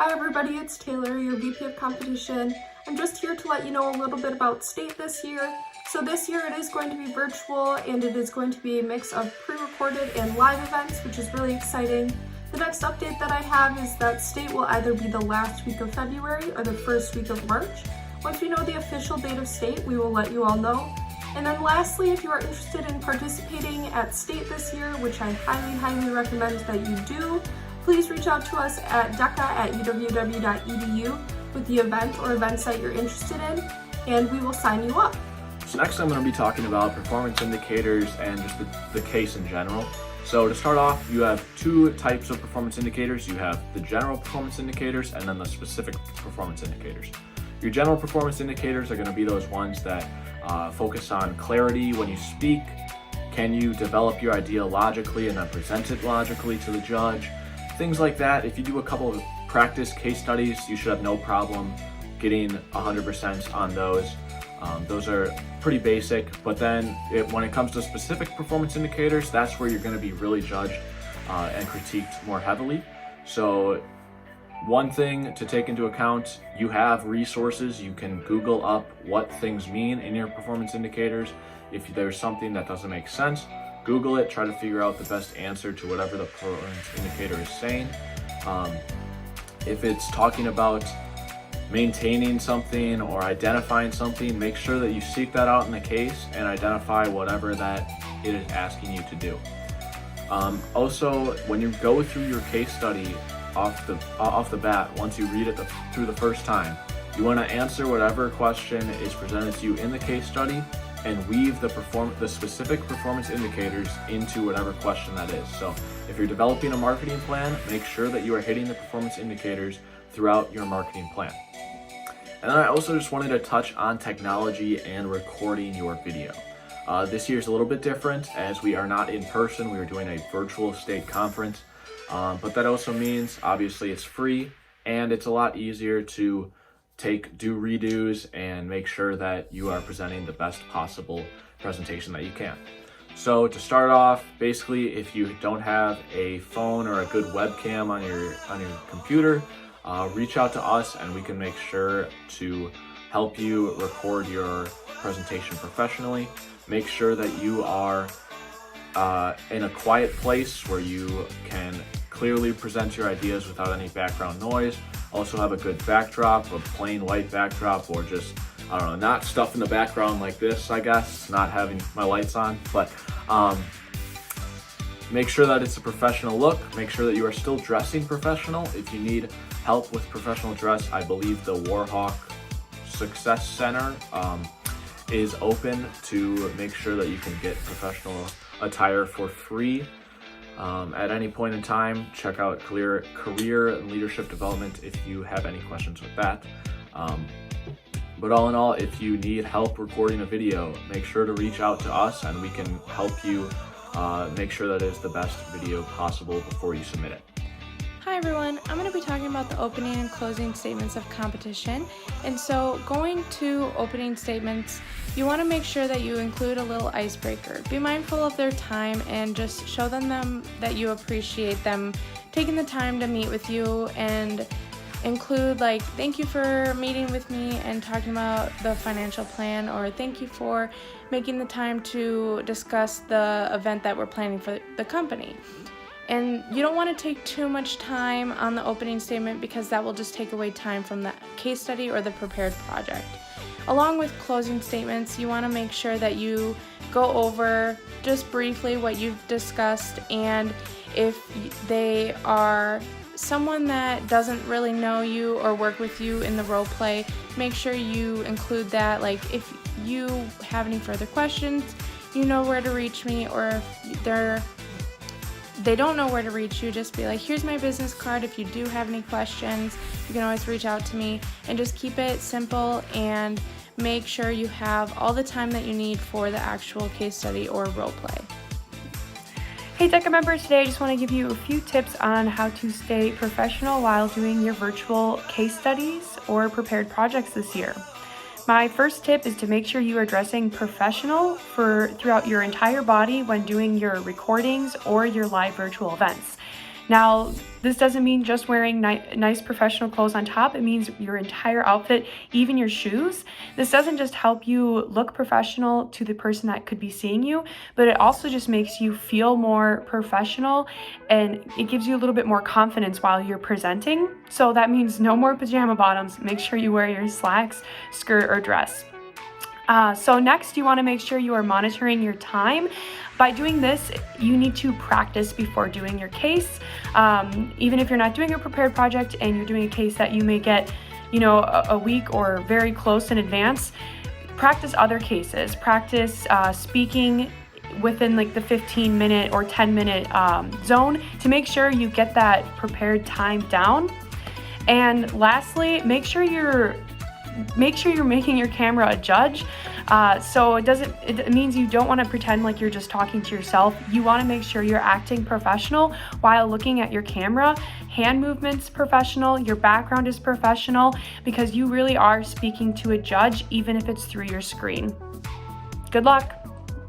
Hi everybody, it's Taylor, your VP of Competition. I'm just here to let you know a little bit about state this year. So this year it is going to be virtual and it is going to be a mix of pre-recorded and live events, which is really exciting. The next update that I have is that state will either be the last week of February or the first week of March. Once we know the official date of state, we will let you all know. And then lastly, if you are interested in participating at state this year, which I highly recommend that you do, please reach out to us at deca@uww.edu with the event or events that you're interested in, and we will sign you up. So next I'm going to be talking about performance indicators and just the case in general. So to start off, you have two types of performance indicators. You have the general performance indicators and then the specific performance indicators. Your general performance indicators are going to be those ones that focus on clarity when you speak. Can you develop your idea logically and then present it logically to the judge? Things like that. If you do a couple of practice case studies, you should have no problem getting 100% on those. Those are pretty basic, but then when it comes to specific performance indicators, that's where you're going to be really judged and critiqued more heavily. So one thing to take into account, you have resources. You can Google up what things mean in your performance indicators. If there's something that doesn't make sense, Google it, try to figure out the best answer to whatever the performance indicator is saying. If it's talking about maintaining something or identifying something, make sure that you seek that out in the case and identify whatever that it is asking you to do. Also, when you go through your case study off the bat, once you read it through the first time, you want to answer whatever question is presented to you in the case study and weave the specific performance indicators into whatever question that is. So if you're developing a marketing plan, make sure that you are hitting the performance indicators throughout your marketing plan. And then I also just wanted to touch on technology and recording your video. This year is a little bit different as we are not in person. We are doing a virtual state conference, but that also means obviously it's free and it's a lot easier to do redos and make sure that you are presenting the best possible presentation that you can. So to start off, basically, if you don't have a phone or a good webcam on your computer, reach out to us and we can make sure to help you record your presentation professionally. Make sure that you are in a quiet place where you can clearly present your ideas without any background noise. Also have a good backdrop, a plain white backdrop, or just, I don't know, not stuff in the background like this, I guess, not having my lights on, but make sure that it's a professional look. Make sure that you are still dressing professional. If you need help with professional dress, I believe the Warhawk Success Center is open to make sure that you can get professional attire for free. At any point in time, check out career and leadership development if you have any questions with that. But all in all, if you need help recording a video, make sure to reach out to us and we can help you make sure that it is the best video possible before you submit it. Hi everyone, I'm going to be talking about the opening and closing statements of competition. And so going to opening statements, you want to make sure that you include a little icebreaker. Be mindful of their time and just show them that you appreciate them taking the time to meet with you, and include like, thank you for meeting with me and talking about the financial plan, or thank you for making the time to discuss the event that we're planning for the company. And you don't want to take too much time on the opening statement because that will just take away time from the case study or the prepared project. Along with closing statements, you want to make sure that you go over just briefly what you've discussed, and if they are someone that doesn't really know you or work with you in the role play, make sure you include that. Like, if you have any further questions, you know where to reach me, or if they don't know where to reach you, just be like, here's my business card. If you do have any questions, you can always reach out to me, and just keep it simple and make sure you have all the time that you need for the actual case study or role play. Hey DECA members, today I just want to give you a few tips on how to stay professional while doing your virtual case studies or prepared projects this year. My first tip is to make sure you are dressing professional throughout your entire body when doing your recordings or your live virtual events. Now, this doesn't mean just wearing nice professional clothes on top. It means your entire outfit, even your shoes. This doesn't just help you look professional to the person that could be seeing you, but it also just makes you feel more professional, and it gives you a little bit more confidence while you're presenting. So that means no more pajama bottoms. Make sure you wear your slacks, skirt, or dress. So next, you want to make sure you are monitoring your time. By doing this, you need to practice before doing your case. Even if you're not doing a prepared project and you're doing a case that you may get, a week or very close in advance, practice other cases. Practice speaking within like the 15-minute or 10-minute zone to make sure you get that prepared time down. And lastly, make sure you're making your camera a judge. So it means you don't want to pretend like you're just talking to yourself. You want to make sure you're acting professional while looking at your camera. Hand movements professional, your background is professional, because you really are speaking to a judge, even if it's through your screen. Good luck.